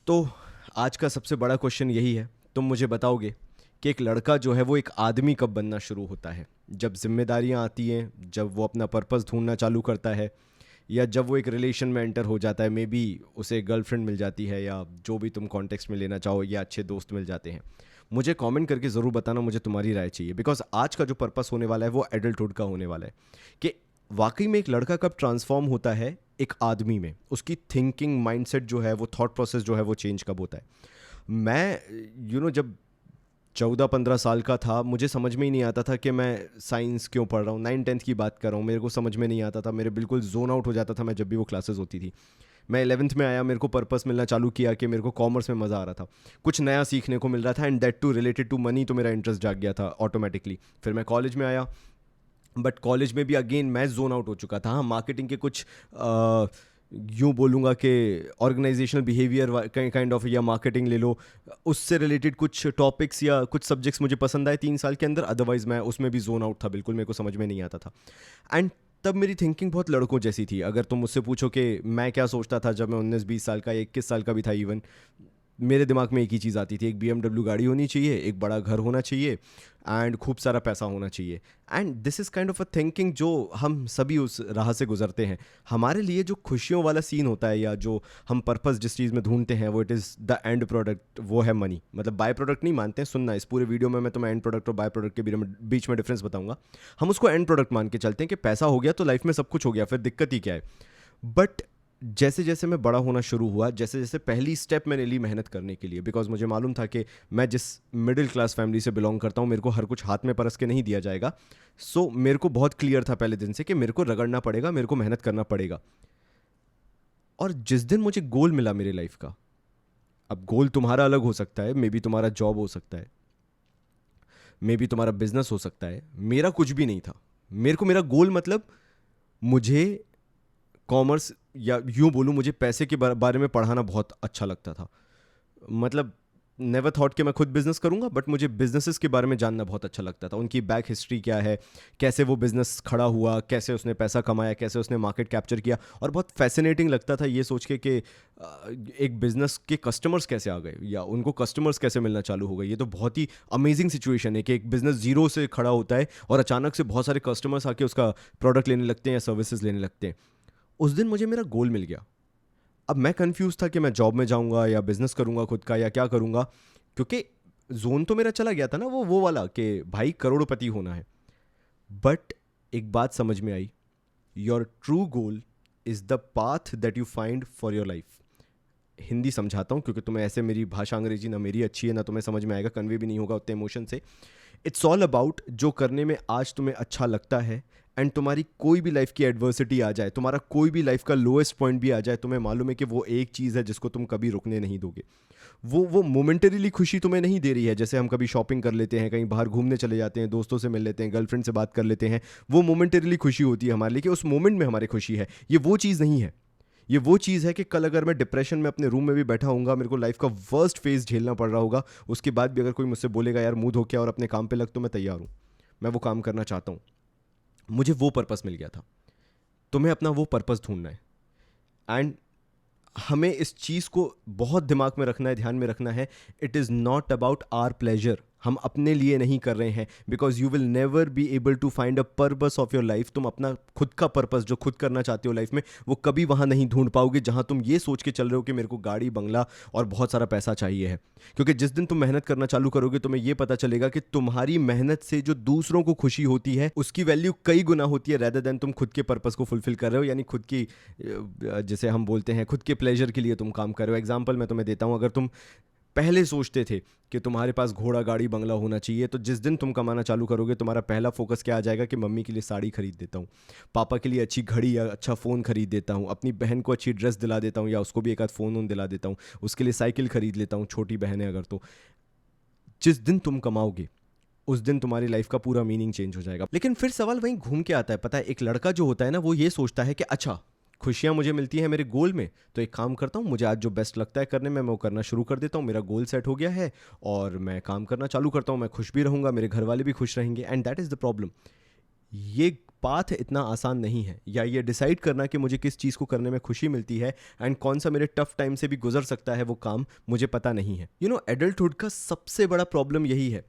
तो आज का सबसे बड़ा क्वेश्चन यही है, तुम मुझे बताओगे कि एक लड़का जो है वो एक आदमी कब बनना शुरू होता है? जब जिम्मेदारियां आती हैं, जब वो अपना पर्पस ढूंढना चालू करता है, या जब वो एक रिलेशन में एंटर हो जाता है, मे बी उसे गर्लफ्रेंड मिल जाती है, या जो भी तुम कॉन्टेक्स्ट में लेना चाहो, या अच्छे दोस्त मिल जाते हैं। मुझे कमेंट करके ज़रूर बताना, मुझे तुम्हारी राय चाहिए, बिकॉज आज का जो पर्पस होने वाला है वो एडल्टहुड का होने वाला है कि वाकई में एक लड़का कब ट्रांसफॉर्म होता है एक आदमी में, उसकी थिंकिंग माइंडसेट जो है, वो थॉट प्रोसेस जो है वो चेंज कब होता है। मैं जब 14-15 साल का था, मुझे समझ में ही नहीं आता था कि मैं साइंस क्यों पढ़ रहा हूँ। 9-10th की बात कर रहा हूँ, मेरे को समझ में नहीं आता था, मेरे बिल्कुल जोन आउट हो जाता था मैं जब भी वो क्लासेस होती थी। मैं 11th में आया, मेरे को पर्पस मिलना चालू किया कि मेरे को कॉमर्स में मज़ा आ रहा था, कुछ नया सीखने को मिल रहा था, and that too related to money, तो मेरा इंटरेस्ट जाग गया था ऑटोमेटिकली। फिर मैं कॉलेज में आया, बट कॉलेज में भी अगेन मैं जोन आउट हो चुका था। हाँ, मार्केटिंग के कुछ यूँ बोलूँगा कि ऑर्गेनाइजेशनल बिहेवियर काइंड ऑफ, या मार्केटिंग ले लो, उससे रिलेटेड कुछ टॉपिक्स या कुछ सब्जेक्ट्स मुझे पसंद आए 3 साल के अंदर। अदरवाइज मैं उसमें भी जोन आउट था, बिल्कुल मेरे को समझ में नहीं आता था। एंड तब मेरी थिंकिंग बहुत लड़कों जैसी थी। अगर तुम मुझसे पूछो कि मैं क्या सोचता था जब मैं 19-20 साल का या 21 साल का भी था इवन, मेरे दिमाग में एक ही चीज़ आती थी, एक BMW गाड़ी होनी चाहिए, एक बड़ा घर होना चाहिए, एंड खूब सारा पैसा होना चाहिए। And this is kind of a thinking जो हम सभी उस राह से गुजरते हैं। हमारे लिए जो खुशियों वाला सीन होता है, या जो हम पर्पस जिस चीज़ में ढूंढते हैं, वो it is the end product, वो है मनी। मतलब बाय प्रोडक्ट नहीं मानते हैं, सुनना, इस पूरे वीडियो में मैं तुम्हें एंड प्रोडक्ट और बाय प्रोडक्ट के बीच में डिफरेंस बताऊंगा। हम उसको एंड प्रोडक्ट मान के चलते हैं कि पैसा हो गया तो लाइफ में सब कुछ हो गया, फिर दिक्कत ही क्या है। बट जैसे जैसे मैं बड़ा होना शुरू हुआ, जैसे जैसे पहली स्टेप मैंने ली मेहनत करने के लिए, बिकॉज मुझे मालूम था कि मैं जिस मिडिल क्लास फैमिली से बिलोंग करता हूँ, मेरे को हर कुछ हाथ में परस के नहीं दिया जाएगा। सो मेरे को बहुत क्लियर था पहले दिन से कि मेरे को रगड़ना पड़ेगा, मेरे को मेहनत करना पड़ेगा। और जिस दिन मुझे गोल मिला मेरे लाइफ का, अब गोल तुम्हारा अलग हो सकता है, मे बी तुम्हारा जॉब हो सकता है, मे बी तुम्हारा बिजनेस हो सकता है, मेरा कुछ भी नहीं था। मेरे को मेरा गोल मतलब, मुझे कॉमर्स, या यूँ बोलूँ मुझे पैसे के बारे में पढ़ाना बहुत अच्छा लगता था। मतलब नेवर थॉट कि मैं खुद बिजनेस करूंगा, बट मुझे बिजनेसेस के बारे में जानना बहुत अच्छा लगता था, उनकी बैक हिस्ट्री क्या है, कैसे वो बिजनेस खड़ा हुआ, कैसे उसने पैसा कमाया, कैसे उसने मार्केट कैप्चर किया। और बहुत फैसिनेटिंग लगता था ये सोच के कि एक बिजनेस के कस्टमर्स कैसे आ गए, या उनको कस्टमर्स कैसे मिलना चालू हो गए। ये तो बहुत ही अमेजिंग सिचुएशन है कि एक बिजनेस जीरो से खड़ा होता है और अचानक से बहुत सारे कस्टमर्स आके उसका प्रोडक्ट लेने लगते हैं या सर्विसेज लेने लगते हैं। उस दिन मुझे मेरा गोल मिल गया। अब मैं कंफ्यूज था कि मैं जॉब में जाऊंगा या बिजनेस करूंगा खुद का, या क्या करूंगा, क्योंकि जोन तो मेरा चला गया था ना, वो वाला कि भाई करोड़पति होना है। बट एक बात समझ में आई, your true goal is the path that you find for your life. Hindi समझाता हूँ क्योंकि तुम्हें ऐसे, मेरी भाषा अंग्रेजी ना मेरी अच्छी है ना तुम्हें समझ में आएगा, कन्वे भी नहीं होगा उतने इमोशन से। इट्स ऑल अबाउट जो करने में आज तुम्हें अच्छा लगता है, एंड तुम्हारी कोई भी लाइफ की एडवर्सिटी आ जाए, तुम्हारा कोई भी लाइफ का लोएस्ट पॉइंट भी आ जाए, तुम्हें मालूम है कि वो एक चीज़ है जिसको तुम कभी रुकने नहीं दोगे। वो मोमेंटरीली खुशी तुम्हें नहीं दे रही है। जैसे हम कभी शॉपिंग कर लेते हैं, कहीं बाहर घूमने चले जाते हैं, दोस्तों से मिल लेते हैं, गर्लफ्रेंड से बात कर लेते हैं, वो मोमेंटरीली खुशी होती है हमारे लिए कि उस मोमेंट में हमारी खुशी है। ये वो चीज़ नहीं है। ये वो चीज़ है कि कल अगर मैं डिप्रेशन में अपने रूम में भी बैठा हूँगा, मेरे को लाइफ का वर्स्ट फेज झेलना पड़ रहा होगा, उसके बाद भी अगर कोई मुझसे बोलेगा यार मुंह धो के और अपने काम पे लग, तो मैं तैयार हूँ, मैं वो काम करना चाहता हूँ। मुझे वो पर्पस मिल गया था। तुम्हें अपना वो पर्पस ढूंढना है, एंड हमें इस चीज़ को बहुत दिमाग में रखना है, ध्यान में रखना है। It is not about our pleasure. हम अपने लिए नहीं कर रहे हैं, because you will never be able to find a purpose of your life. तुम अपना खुद का पर्पस जो खुद करना चाहते हो लाइफ में, वो कभी वहाँ नहीं ढूंढ पाओगे जहाँ तुम ये सोच के चल रहे हो कि मेरे को गाड़ी बंगला और बहुत सारा पैसा चाहिए है। क्योंकि जिस दिन तुम मेहनत करना चालू करोगे, तुम्हें ये पता चलेगा कि तुम्हारी मेहनत से जो दूसरों को खुशी होती है, उसकी वैल्यू कई गुना होती है, रेदर देन तुम खुद के पर्पस को फुलफिल कर रहे हो, यानी खुद की, जैसे हम बोलते हैं, खुद के प्लेजर के लिए तुम काम कर रहे हो। एग्जाम्पल मैं तुम्हें देता हूँ, अगर तुम पहले सोचते थे कि तुम्हारे पास घोड़ा गाड़ी बंगला होना चाहिए, तो जिस दिन तुम कमाना चालू करोगे, तुम्हारा पहला फोकस क्या आ जाएगा कि मम्मी के लिए साड़ी खरीद देता हूँ, पापा के लिए अच्छी घड़ी या अच्छा फ़ोन खरीद देता हूँ, अपनी बहन को अच्छी ड्रेस दिला देता हूँ, या उसको भी एक आध फ़ोन वोन दिला देता हूँ, उसके लिए साइकिल खरीद लेता हूँ, छोटी बहन है अगर तो। जिस दिन तुम कमाओगे, उस दिन तुम्हारी लाइफ का पूरा मीनिंग चेंज हो जाएगा। लेकिन फिर सवाल वहीं घूम के आता है, पता है, एक लड़का जो होता है ना, वो ये सोचता है कि अच्छा, खुशियाँ मुझे मिलती हैं मेरे गोल में, तो एक काम करता हूँ, मुझे आज जो बेस्ट लगता है करने में, मैं वो करना शुरू कर देता हूँ, मेरा गोल सेट हो गया है और मैं काम करना चालू करता हूँ, मैं खुश भी रहूँगा, मेरे घर वाले भी खुश रहेंगे। And that is the problem. ये पाथ इतना आसान नहीं है, या ये डिसाइड करना कि मुझे किस चीज़ को करने में खुशी मिलती है एंड कौन सा मेरे टफ टाइम से भी गुजर सकता है वो काम, मुझे पता नहीं है। एडल्टहुड का सबसे बड़ा प्रॉब्लम यही है।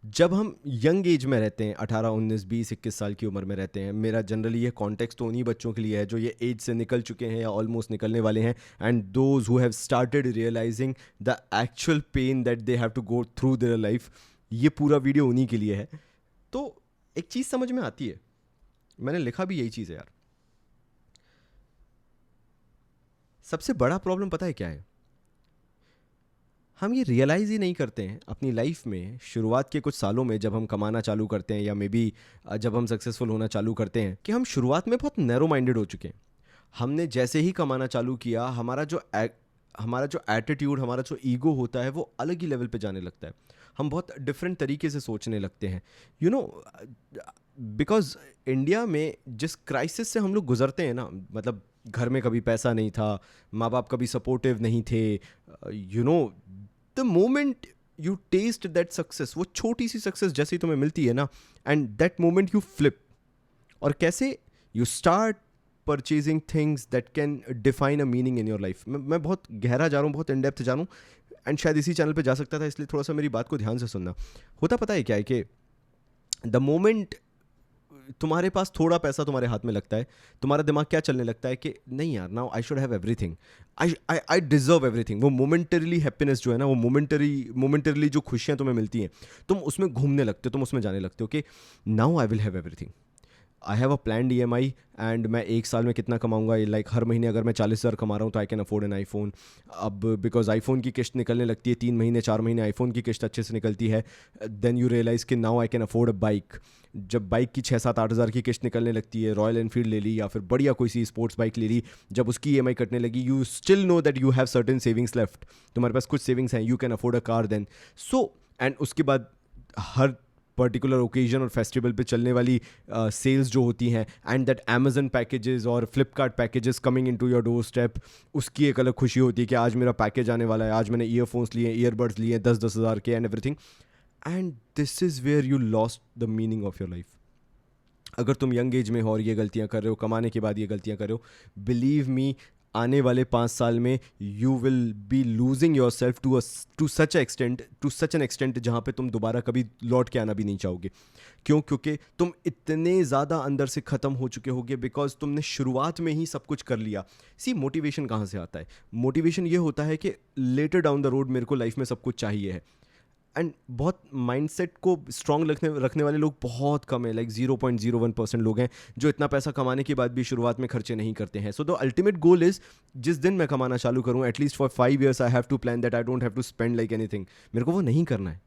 जब हम यंग एज में रहते हैं, 18 19 20 21 साल की उम्र में रहते हैं, मेरा जनरली ये कॉन्टेक्स्ट तो उन्हीं बच्चों के लिए है जो ये एज से निकल चुके हैं या ऑलमोस्ट निकलने वाले हैं, and those who have started realizing the actual pain that they have to go through their life. ये पूरा वीडियो उन्हीं के लिए है। तो एक चीज़ समझ में आती है, मैंने लिखा भी यही चीज़ है यार। सबसे बड़ा प्रॉब्लम पता है क्या है? हम ये रियलाइज़ ही नहीं करते हैं अपनी लाइफ में शुरुआत के कुछ सालों में, जब हम कमाना चालू करते हैं या मे बी जब हम सक्सेसफुल होना चालू करते हैं, कि हम शुरुआत में बहुत नैरो माइंडेड हो चुके हैं। हमने जैसे ही कमाना चालू किया, हमारा जो एटीट्यूड, हमारा जो ईगो होता है वो अलग ही लेवल पे जाने लगता है। हम बहुत डिफरेंट तरीके से सोचने लगते हैं। बिकॉज इंडिया में जिस क्राइसिस से हम लोग गुजरते हैं ना, मतलब घर में कभी पैसा नहीं था, माँ बाप कभी सपोर्टिव नहीं थे, the moment you taste that success, वो छोटी सी सक्सेस जैसे ही तुम्हें मिलती है ना, and that moment you flip, और कैसे you start purchasing things that can define a meaning in your life. मैं बहुत गहरा जा रहा हूँ, बहुत इन डेप्थ जा रहा हूँ, एंड शायद इसी चैनल पे जा सकता था, इसलिए थोड़ा सा मेरी बात को ध्यान से सुनना। होता पता है क्या है कि द मोमेंट तुम्हारे पास थोड़ा पैसा तुम्हारे हाथ में लगता है, तुम्हारा दिमाग क्या चलने लगता है कि नहीं यार, now I should have everything, I deserve everything. वो मोमेंटरीली हैप्पीनेस जो है ना, वो मोमेंटरीली जो खुशियाँ तुम्हें मिलती हैं, तुम उसमें घूमने लगते हो, तुम उसमें जाने लगते हो कि now I will have everything, I have a planned EMI, and मैं एक साल में कितना कमाऊंगा, लाइक हर महीने अगर मैं 40,000 कमा रहा हूँ तो I can afford an iPhone. अब बिकॉज आईफोन की किस्त निकलने लगती है, 3 महीने 4 महीने आईफोन की किस्त अच्छे से निकलती है, देन यू रियलाइज़ कि now I can afford a bike. जब बाइक की 6-7-8 हज़ार की किस्त निकलने लगती है, रॉयल एनफील्ड ले ली या फिर बढ़िया कोई सी स्पोर्ट्स बाइक ले ली, जब उसकी EMI कटने लगी, you still know that you have certain savings left, तुम्हारे पास कुछ सेविंग्स हैं, you can afford a car then. So and उसके बाद हर पर्टिकुलर ओकेजन और फेस्टिवल पे चलने वाली सेल्स जो होती हैं, एंड दैट अमेजन पैकेजेस और Flipkart packages coming into your door step, उसकी एक अलग खुशी होती है कि आज मेरा पैकेज आने वाला है, आज मैंने ईयरफोन्स लिए, ईयरबड्स लिए 10-10 हज़ार के and everything, and this is where you lost the meaning of your life. अगर तुम यंग एज में हो और ये गलतियाँ कर रहे हो, कमाने के बाद ये गलतियाँ कर रहे हो, बिलीव मी, आने वाले 5 साल में you will be losing yourself to such an extent जहाँ पे तुम दोबारा कभी लौट के आना भी नहीं चाहोगे। क्यों? क्योंकि तुम इतने ज़्यादा अंदर से ख़त्म हो चुके होगे, बिकॉज तुमने शुरुआत में ही सब कुछ कर लिया। सी, मोटिवेशन कहाँ से आता है? मोटिवेशन ये होता है कि लेटर डाउन द रोड मेरे को लाइफ में सब कुछ चाहिए है, एंड बहुत माइंडसेट को स्ट्रांग रखने वाले लोग बहुत कम है, लाइक 0.01% लोग हैं जो इतना पैसा कमाने के बाद भी शुरुआत में खर्चे नहीं करते हैं। So the ultimate goal is, जिस दिन मैं कमाना चालू करूँ, at least for 5 years I have to plan that I don't have to spend like anything. मेरे को वो नहीं करना है,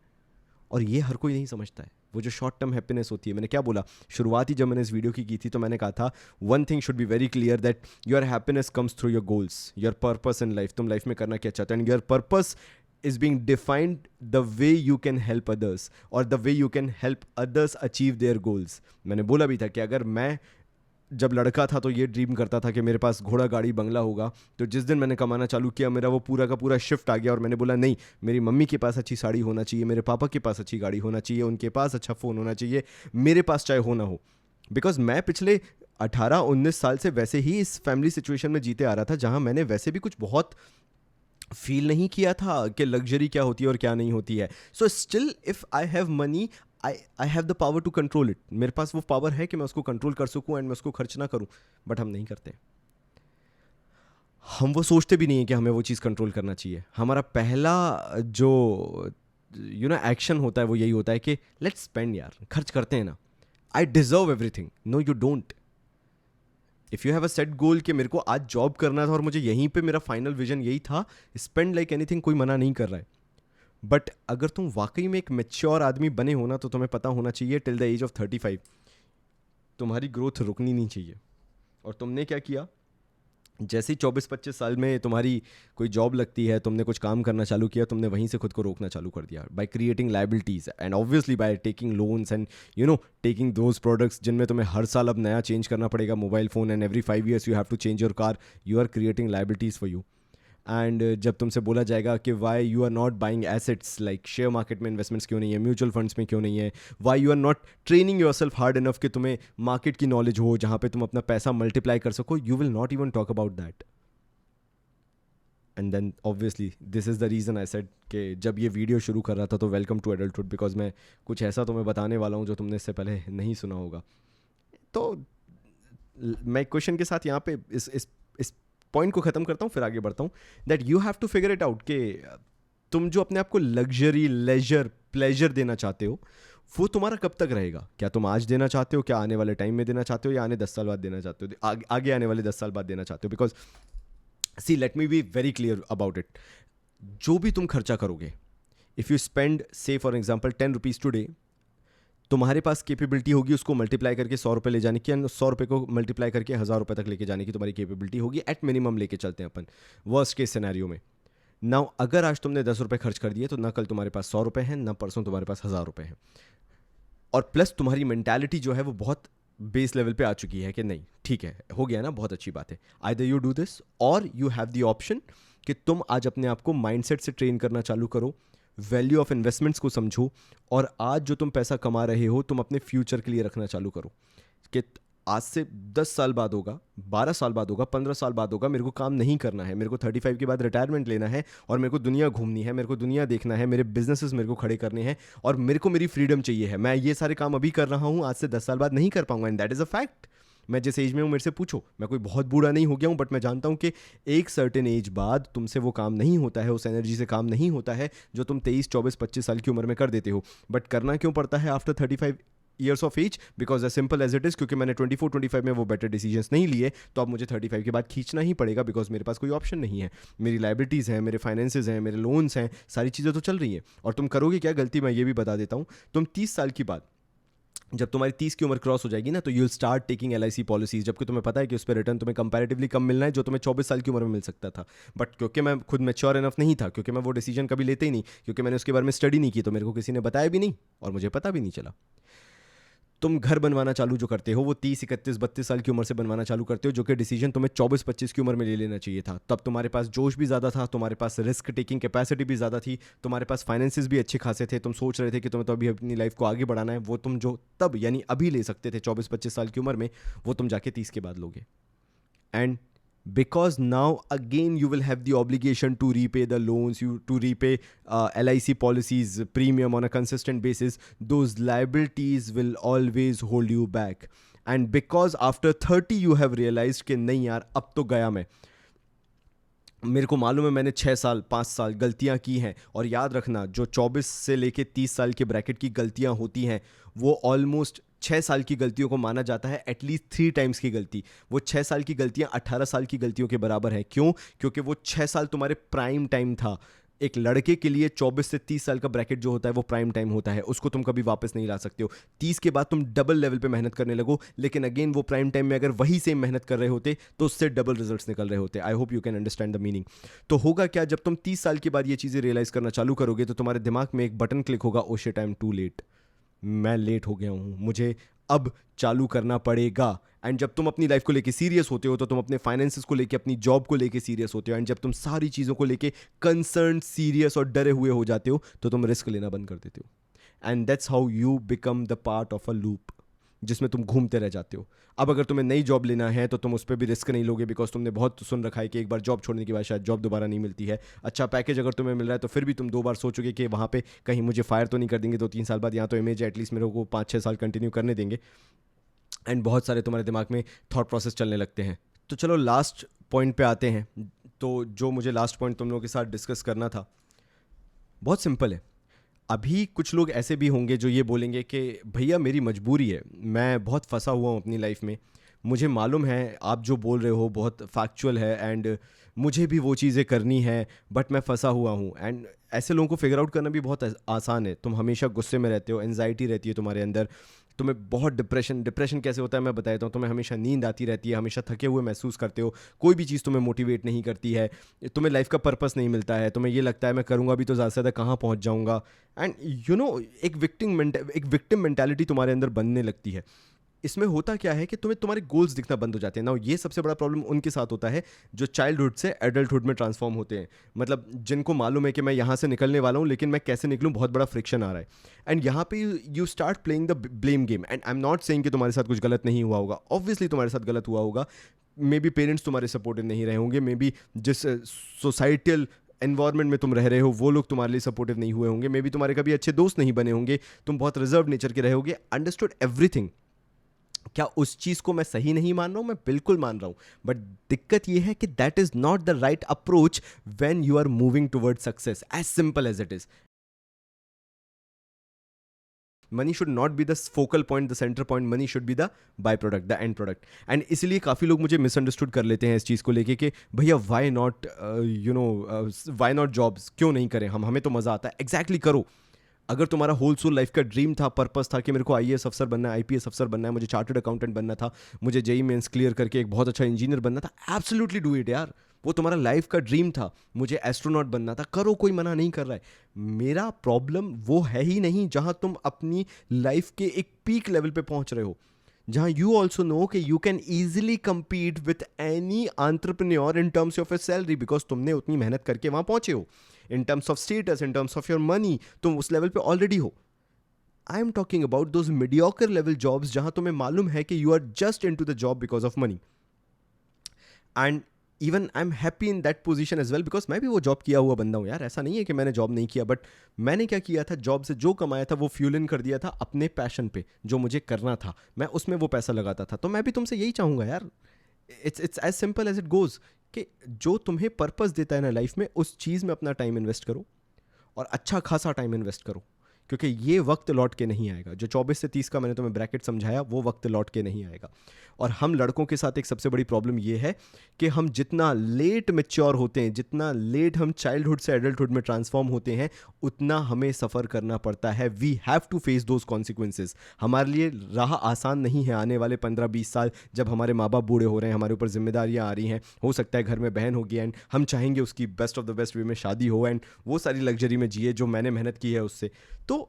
और ये हर कोई नहीं समझता है। वो जो शॉर्ट टर्म हैप्पीनेस होती है, मैंने क्या बोला शुरुआत ही जब मैंने इस वीडियो की थी, तो मैंने कहा था one thing should be very clear, that your happiness comes through your goals, your purpose in life. तुम लाइफ में करना क्या चाहते हो, and your purpose is being defined the way you can help others, or the way you can help others achieve their goals. मैंने बोला भी था कि अगर मैं जब लड़का था तो ये ड्रीम करता था कि मेरे पास घोड़ा गाड़ी बंगला होगा, तो जिस दिन मैंने कमाना चालू किया, मेरा वो पूरा का पूरा शिफ्ट आ गया, और मैंने बोला नहीं, मेरी मम्मी के पास अच्छी साड़ी होना चाहिए, मेरे पापा के पास अच्छी गाड़ी होना चाहिए, उनके पास अच्छा फ़ोन होना चाहिए, मेरे पास चाहे हो ना हो। बिकॉज मैं पिछले 18-19 साल से वैसे ही इस फैमिली सिचुएशन में जीते आ रहा था, जहाँ मैंने वैसे भी कुछ बहुत फील नहीं किया था कि लग्जरी क्या होती है और क्या नहीं होती है। So still if I have money, I have the power to control it. मेरे पास वो पावर है कि मैं उसको कंट्रोल कर सकूं एंड मैं उसको खर्च ना करूं, बट हम नहीं करते। हम वो सोचते भी नहीं है कि हमें वो चीज़ कंट्रोल करना चाहिए। हमारा पहला जो एक्शन होता है वो यही होता है कि लेट्स स्पेंड यार, खर्च करते हैं ना, I deserve everything. No you don't. If you have a set goal कि मेरे को आज जॉब करना था और मुझे यहीं पे मेरा फाइनल विजन यही था, स्पेंड लाइक एनीथिंग, कोई मना नहीं कर रहा है। बट अगर तुम वाकई में एक मैच्योर आदमी बने हो ना, तो तुम्हें पता होना चाहिए टिल द एज ऑफ 35 तुम्हारी ग्रोथ रुकनी नहीं चाहिए। और तुमने क्या किया, जैसे ही 24-25 साल में तुम्हारी कोई जॉब लगती है, तुमने कुछ काम करना चालू किया, तुमने वहीं से खुद को रोकना चालू कर दिया by creating liabilities and obviously by taking loans and taking those products जिनमें तुम्हें हर साल अब नया चेंज करना पड़ेगा mobile phone, and every 5 years you have to change your car. You are creating liabilities for you. And जब तुमसे बोला जाएगा कि why you are not buying assets, like share market में इन्वेस्टमेंट्स क्यों नहीं है, म्यूचुअल फंड्स में क्यों नहीं है, Y you are not training yourself hard enough कि तुम्हें मार्केट की नॉलेज हो जहाँ पे तुम अपना पैसा मल्टीप्लाई कर सको, you will not even talk about that. And then obviously this is the reason I said कि जब ये वीडियो शुरू कर रहा था तो वेलकम टू एडल्टहुड, बिकॉज मैं कुछ ऐसा तुम्हें बताने वाला हूँ जो तुमने इससे पहले नहीं सुना होगा. तो मैं क्वेश्चन के साथ यहाँ पे इस पॉइंट को ख़त्म करता हूँ, फिर आगे बढ़ता हूँ. That you have to figure it out कि तुम जो अपने आप को लग्जरी, लेजर, प्लेजर देना चाहते हो वो तुम्हारा कब तक रहेगा. क्या तुम आज देना चाहते हो, क्या आने वाले टाइम में देना चाहते हो, या आने 10 साल बाद देना चाहते हो, आगे आने वाले 10 साल बाद देना चाहते हो. Because see let me be very clear about it. जो भी तुम खर्चा करोगे, if you spend say for example 10 rupees today, तुम्हारे पास कैपेबिलिटी होगी उसको मल्टीप्लाई करके 100 रुपये ले जाने की, 100 रुपये को मल्टीप्लाई करके 1000 रुपये तक लेके जाने की तुम्हारी कैपेबिलिटी होगी. एट मिनिमम लेके चलते हैं अपन वर्स्ट केस सिनेरियो में. नाउ अगर आज तुमने 10 रुपये खर्च कर दिए तो ना कल तुम्हारे पास 100 रुपये हैं, ना परसों तुम्हारे पास 1000 रुपये हैं. और प्लस तुम्हारी मेंटालिटी जो है वो बहुत बेस लेवल पे आ चुकी है कि नहीं ठीक है, हो गया ना, बहुत अच्छी बात है. आइदर यू डू दिस और यू हैव द ऑप्शन कि तुम आज अपने आप को माइंडसेट से ट्रेन करना चालू करो, वैल्यू ऑफ इन्वेस्टमेंट्स को समझो, और आज जो तुम पैसा कमा रहे हो तुम अपने फ्यूचर के लिए रखना चालू करो कि आज से 10 साल बाद होगा, 12 साल बाद होगा, 15 साल बाद होगा, मेरे को काम नहीं करना है, मेरे को 35 के बाद रिटायरमेंट लेना है और मेरे को दुनिया घूमनी है, मेरे को दुनिया देखना है, मेरे बिजनेसेस मेरे को खड़े करने हैं और मेरे को मेरी फ्रीडम चाहिए है. मैं ये सारे काम अभी कर रहा हूँ, आज से 10 साल बाद नहीं कर पाऊंगा, and that is a fact. मैं जिस एज में हूँ मेरे से पूछो, मैं कोई बहुत बूढ़ा नहीं हो गया हूँ, बट मैं जानता हूँ कि एक सर्टेन एज बाद तुमसे वो काम नहीं होता है, उस एनर्जी से काम नहीं होता है जो तुम 23, 24, 25 साल की उम्र में कर देते हो. बट करना क्यों पड़ता है after 35 years of age? Because as simple as it is, क्योंकि मैंने 24, 25 में वो बेटर डिसीजंस नहीं लिए, तो अब मुझे 35 के बाद खींचना ही पड़ेगा, बिकॉज मेरे पास कोई ऑप्शन नहीं है. मेरी लाइबिलिटीज़ हैं, मेरे फाइनेंसेस हैं, मेरे लोन्स हैं, सारी चीज़ें तो चल रही हैं. और तुम करोगे क्या गलती, मैं ये भी बता देता हूँ. तुम 30 साल की बाद, जब तुम्हारी 30 की उम्र क्रॉस हो जाएगी ना, तो you will start taking LIC policies, जबकि तुम्हें पता है कि उस पर रिटर्न तुम्हें कंपैरेटिवली कम मिलना है जो तुम्हें 24 साल की उम्र में मिल सकता था. बट क्योंकि मैं खुद मैच्योर इनफ नहीं था, क्योंकि मैं वो डिसीजन कभी लेते ही नहीं, क्योंकि मैंने उसके बारे में स्टडी नहीं की, तो मेरे को किसी ने बताया भी नहीं और मुझे पता भी नहीं चला. तुम घर बनवाना चालू जो करते हो वो 30, 31, 32 साल की उम्र से बनवाना चालू करते हो, जो कि डिसीजन तुम्हें 24, 25 की उम्र में ले लेना चाहिए था. तब तुम्हारे पास जोश भी ज़्यादा था, तुम्हारे पास रिस्क टेकिंग कैपेसिटी भी ज़्यादा थी, तुम्हारे पास फाइनेंसेस भी अच्छे खासे थे, तुम सोच रहे थे कि तुम्हें तो अभी अपनी लाइफ को आगे बढ़ाना है. वो तुम जो तब यानी अभी ले सकते थे 24, 25 साल की उम्र में, वो तुम जाके 30 के बाद लोगे. And because now again you will have the obligation to repay the loans, to repay LIC policies premium on a consistent basis. Those liabilities will always hold you back. And because after 30 you have realized कि नहीं यार अब तो गया मैं, मेरे को मालूम है मैंने 6 साल 5 साल गलतियां की हैं. और याद रखना, जो 24 से लेके 30 साल के ब्रैकेट की गलतियां होती हैं वो ऑलमोस्ट 6 साल की गलतियों को माना जाता है एटलीस्ट 3 टाइम्स की गलती. वो 6 साल की गलतियां 18 साल की गलतियों के बराबर हैं. क्यों? क्योंकि वो 6 साल तुम्हारे प्राइम टाइम था. एक लड़के के लिए 24 से 30 साल का ब्रैकेट जो होता है वो प्राइम टाइम होता है, उसको तुम कभी वापस नहीं ला सकते हो. 30 के बाद तुम डबल लेवल पे मेहनत करने लगो, लेकिन अगेन वो प्राइम टाइम में अगर वही सेम मेहनत कर रहे होते तो उससे डबल रिजल्ट्स निकल रहे होते. I hope you can understand the meaning. तो होगा क्या, जब तुम 30 साल के बाद ये चीज़ें रियलाइज़ करना चालू करोगे तो तुम्हारे दिमाग में एक बटन क्लिक होगा, oh shit I am too late, मैं लेट हो गया हूँ, मुझे अब चालू करना पड़ेगा. एंड जब तुम अपनी लाइफ को लेके सीरियस होते हो तो तुम अपने फाइनेंसेस को लेके, अपनी जॉब को लेके सीरियस होते हो. एंड जब तुम सारी चीज़ों को लेके कंसर्न, सीरियस और डरे हुए हो जाते हो तो तुम रिस्क लेना बंद कर देते हो. And that's how you become the part of a loop जिसमें तुम घूमते रह जाते हो. अब अगर तुम्हें नई जॉब लेना है तो तुम उस पर भी रिस्क नहीं लोगे, बिकॉज तुमने बहुत सुन रखा है कि एक बार जॉब छोड़ने के बाद शायद जॉब दोबारा नहीं मिलती है. अच्छा पैकेज अगर तुम्हें मिल रहा है तो फिर भी तुम 2 बार सोचोगे कि वहाँ पे कहीं मुझे फायर तो नहीं कर देंगे 2-3 साल बाद, यहाँ तो इमेज एटलीस्ट मेरे को 5-6 साल कंटिन्यू करने देंगे. एंड बहुत सारे तुम्हारे दिमाग में थॉट प्रोसेस चलने लगते हैं. तो चलो लास्ट पॉइंट पे आते हैं. तो जो मुझे लास्ट पॉइंट तुम लोगों के साथ डिस्कस करना था बहुत सिंपल है. अभी कुछ लोग ऐसे भी होंगे जो ये बोलेंगे कि भैया मेरी मजबूरी है, मैं बहुत फंसा हुआ हूँ अपनी लाइफ में, मुझे मालूम है आप जो बोल रहे हो बहुत फैक्चुअल है एंड मुझे भी वो चीज़ें करनी है, बट मैं फंसा हुआ हूँ. एंड ऐसे लोगों को फिगर आउट करना भी बहुत आसान है. तुम हमेशा गुस्से में रहते हो, एंजाइटी रहती है तुम्हारे अंदर, तुम्हें बहुत डिप्रेशन कैसे होता है मैं बताता हूँ. तुम्हें हमेशा नींद आती रहती है, हमेशा थके हुए महसूस करते हो, कोई भी चीज़ तुम्हें मोटिवेट नहीं करती है, तुम्हें लाइफ का पर्पस नहीं मिलता है, तुम्हें ये लगता है मैं करूँगा भी तो ज़्यादा से ज़्यादा कहाँ पहुँच जाऊँगा. एंड यू नो एक विक्टिम मेंटालिटी तुम्हारे अंदर बनने लगती है. इसमें होता क्या है कि तुम्हें तुम्हारे गोल्स दिखना बंद हो जाते हैं ना। ये सबसे बड़ा प्रॉब्लम उनके साथ होता है जो चाइल्डहुड से एडल्टहुड में ट्रांसफॉर्म होते हैं, मतलब जिनको मालूम है कि मैं यहाँ से निकलने वाला हूँ लेकिन मैं कैसे निकलूँ, बहुत बड़ा फ्रिक्शन आ रहा है। एंड यहाँ पे you start playing the blame game. And I am not saying कि तुम्हारे साथ कुछ गलत नहीं हुआ होगा, ऑब्वियसली तुम्हारे साथ गलत हुआ होगा, मे बी पेरेंट्स तुम्हारे सपोर्टिव नहीं रहे होंगे, मे बी जिस सोसाइटल एनवायरनमेंट में तुम रह रहे हो वो लोग तुम्हारे लिए सपोर्टिव नहीं हुए होंगे, मे बी तुम्हारे कभी अच्छे दोस्त नहीं बने होंगे, तुम बहुत रिजर्व नेचर के रहे होगे। Understood everything. क्या उस चीज को मैं सही नहीं मान रहा हूं? मैं बिल्कुल मान रहा हूं, बट दिक्कत यह है कि that is not the right approach when you are moving toward success, as simple as it is. Money should not be the focal point, the centre point, money should be the byproduct, the end product. And इसलिए काफ़ी लोग मुझे misunderstood कर लेते हैं इस चीज़ को लेके कि भैया why not why not jobs, क्यों नहीं करें हम, हमें तो मज़ा आता है। एग्जैक्टली करो। अगर तुम्हारा होल सोल लाइफ का ड्रीम था, पर्पस था कि मेरे को आईएएस अफसर बनना है, आईपीएस अफसर बनना है, मुझे चार्टर्ड अकाउंटेंट बनना था, मुझे जेई मेंस क्लियर करके एक बहुत अच्छा इंजीनियर बनना था, एब्सोल्युटली डू इट यार। वो तुम्हारा लाइफ का ड्रीम था, मुझे एस्ट्रोनॉट बनना था, करो, कोई मना नहीं कर रहा है। मेरा प्रॉब्लम वो है ही नहीं जहां तुम अपनी लाइफ के एक पीक लेवल पे पहुंच रहे हो, जहां यू ऑल्सो नो कि you can easily compete with any entrepreneur in terms of your salary, because तुमने उतनी मेहनत करके वहां पहुंचे हो। In terms of status, in terms of your money, तुम उस लेवल पे ऑलरेडी हो। I am talking about those mediocre level jobs जहां तुम्हें मालूम है कि you are just into the job because of money. And even I am happy in that position as well, because मैं भी वो जॉब किया हुआ बंदा हूँ यार। ऐसा नहीं है कि मैंने जॉब नहीं किया, बट मैंने क्या किया था, जॉब से जो कमाया था वो फ्यूल इन कर दिया था अपने पैशन पे, जो मुझे करना था, मैं उसमें वो पैसा लगाता था। तो मैं भी तुमसे यही चाहूँगा यार, it's as simple as it goes, कि जो तुम्हें पर्पस देता है ना लाइफ में, उस चीज़ में अपना टाइम इन्वेस्ट करो, और अच्छा खासा टाइम इन्वेस्ट करो, क्योंकि ये वक्त लौट के नहीं आएगा। जो 24 से 30 का मैंने तुम्हें ब्रैकेट समझाया, वो वक्त लौट के नहीं आएगा। और हम लड़कों के साथ एक सबसे बड़ी प्रॉब्लम ये है कि हम जितना लेट मैच्योर होते हैं, जितना लेट हम चाइल्डहुड से एडल्टहुड में ट्रांसफॉर्म होते हैं, उतना हमें सफ़र करना पड़ता है। We have to face those consequences. हमारे लिए राह आसान नहीं है। आने वाले 15-20 साल जब हमारे माँ बाप बूढ़े हो रहे हैं, हमारे ऊपर जिम्मेदारियाँ आ रही हैं, हो सकता है घर में बहन होगी, एंड हम चाहेंगे उसकी best of the best way में शादी हो, एंड वो सारी लग्जरी में जिए जो मैंने मेहनत की है उससे। तो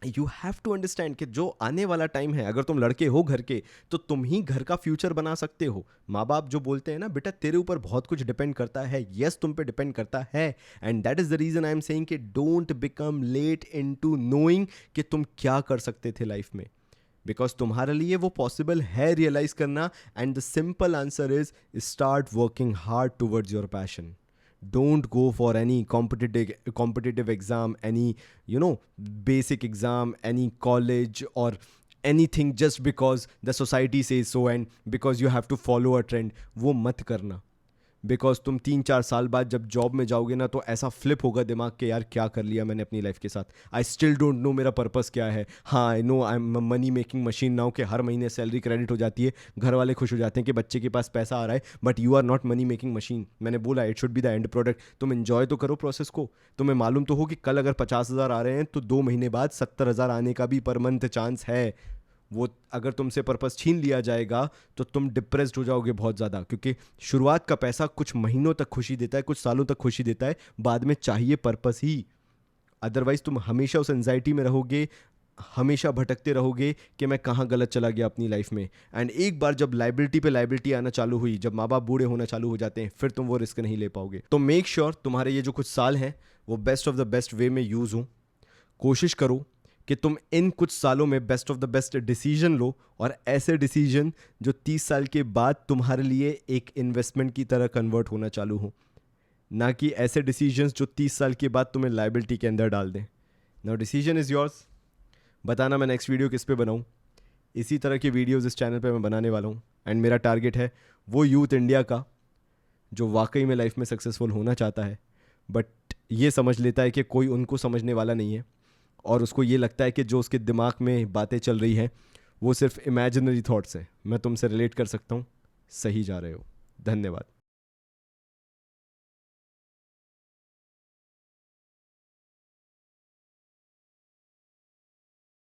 यू हैव टू अंडरस्टैंड कि जो आने वाला टाइम है, अगर तुम लड़के हो घर के, तो तुम ही घर का फ्यूचर बना सकते हो। माँ बाप जो बोलते हैं ना, बेटा तेरे ऊपर बहुत कुछ डिपेंड करता है, यस तुम पे डिपेंड करता है, and that is the reason I am saying कि don't become late in to knowing कि तुम क्या कर सकते थे लाइफ में, बिकॉज तुम्हारे लिए वो पॉसिबल है रियलाइज करना। And the simple answer is start working hard towards your passion. Don't go for any competitive exam, any basic exam, any college or anything just because the society says so and because you have to follow a trend. वो मत करना, because तुम 3-4 साल बाद जब job में जाओगे ना, तो ऐसा फ्लिप होगा दिमाग के, यार क्या कर लिया मैंने अपनी लाइफ के साथ, आई स्टिल डोंट नो मेरा पर्पस क्या है। हाँ, I know I am money making machine now, कि हर महीने सैलरी क्रेडिट हो जाती है, घर वाले खुश हो जाते हैं कि बच्चे के पास पैसा आ रहा है, but you are not money making machine. मैंने बोला it should be the end product. तुम एंजॉय तो करो प्रोसेस को। तुम्हें मालूम तो हो कि कल अगर 50,000 आ रहे हैं तो 2 महीने बाद 70,000 आने का भी पर मंथ चांस है। वो अगर तुमसे पर्पस छीन लिया जाएगा तो तुम डिप्रेस्ड हो जाओगे बहुत ज़्यादा, क्योंकि शुरुआत का पैसा कुछ महीनों तक खुशी देता है, कुछ सालों तक खुशी देता है, बाद में चाहिए पर्पस ही। अदरवाइज तुम हमेशा उस एंजाइटी में रहोगे, हमेशा भटकते रहोगे कि मैं कहाँ गलत चला गया अपनी लाइफ में। एंड एक बार जब लाइबिलिटी पे लाइबिलिटी आना चालू हुई, जब माँ बाप बूढ़े होना चालू हो जाते हैं, फिर तुम वो रिस्क नहीं ले पाओगे। तो मेक श्योर तुम्हारे ये जो कुछ साल हैं वो best of the best way में यूज़ हो। कोशिश करो कि तुम इन कुछ सालों में best of the best decision लो, और ऐसे डिसीजन जो 30 साल के बाद तुम्हारे लिए एक इन्वेस्टमेंट की तरह कन्वर्ट होना चालू हो, ना कि ऐसे डिसीजंस जो 30 साल के बाद तुम्हें लाइबिलिटी के अंदर डाल दें। Now decision is yours. बताना मैं नेक्स्ट वीडियो किस पे बनाऊं। इसी तरह के वीडियोज़ इस चैनल पे मैं बनाने वाला हूँ, एंड मेरा टारगेट है वो यूथ इंडिया का जो वाकई में लाइफ में सक्सेसफुल होना चाहता है, बट ये समझ लेता है कि कोई उनको समझने वाला नहीं है, और उसको ये लगता है कि जो उसके दिमाग में बातें चल रही हैं वो सिर्फ इमेजिनरी थॉट्स हैं। मैं तुमसे रिलेट कर सकता हूँ, सही जा रहे हो। धन्यवाद।